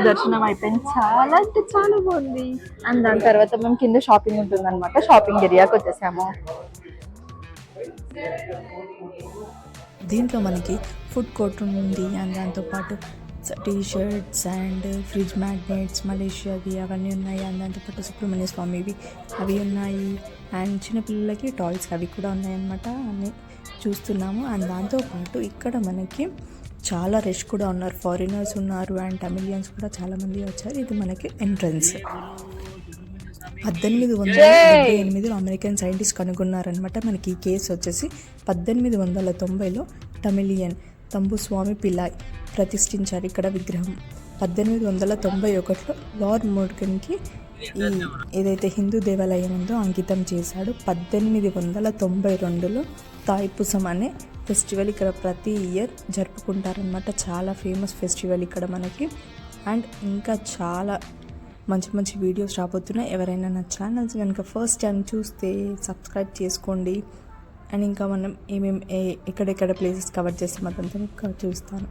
దర్శనం అయిపోయింది. చాలా అంటే చాలా బాగుంది. అండ్ దాని తర్వాత మేము కింద షాపింగ్ ఉంటుంది అనమాట. షాపింగ్ ఏరియాకి వచ్చేసాము. దీంట్లో మనకి ఫుడ్ కోర్ట్ ఉంది అండ్ దాంతోపాటు T shirts and fridge magnets మలేషియావి అవన్నీ ఉన్నాయి. అండ్ దాంతోపాటు సుబ్రహ్మణ్య స్వామివి అవి ఉన్నాయి. అండ్ చిన్నపిల్లలకి టాయ్స్ అవి కూడా ఉన్నాయన్నమాట. అన్నీ చూస్తున్నాము. అండ్ దాంతోపాటు ఇక్కడ మనకి చాలా రష్ కూడా ఉన్నారు, ఫారినర్స్ ఉన్నారు అండ్ తమిళియన్స్ కూడా చాలామంది వచ్చారు. ఇది మనకి ఎంట్రన్స్. 1878లో అమెరికన్ సైంటిస్ట్ కనుగొన్నారనమాట. మనకి ఈ కేసు వచ్చేసి 1890లో తమిళియన్ తంబుస్వామి పిల్లాయ్ ప్రతిష్ఠించారు ఇక్కడ విగ్రహం. 1891లో లార్డ్ మోర్గన్కి ఈ ఏదైతే హిందూ దేవాలయం ఉందో అంకితం చేశాడు. 1892లో తాయిపుసం అనే ఫెస్టివల్ ఇక్కడ ప్రతి ఇయర్ జరుపుకుంటారనమాట. చాలా ఫేమస్ ఫెస్టివల్ ఇక్కడ మనకి. అండ్ ఇంకా చాలా మంచి మంచి వీడియోస్ రాబోతున్నాయి. ఎవరైనా నా ఛానల్స్ కనుక ఫస్ట్ టైం చూస్తే సబ్స్క్రైబ్ చేసుకోండి. అండ్ ఇంకా మనం ఎక్కడెక్కడ ప్లేసెస్ కవర్ చేస్తాం అదంతా చూస్తాను.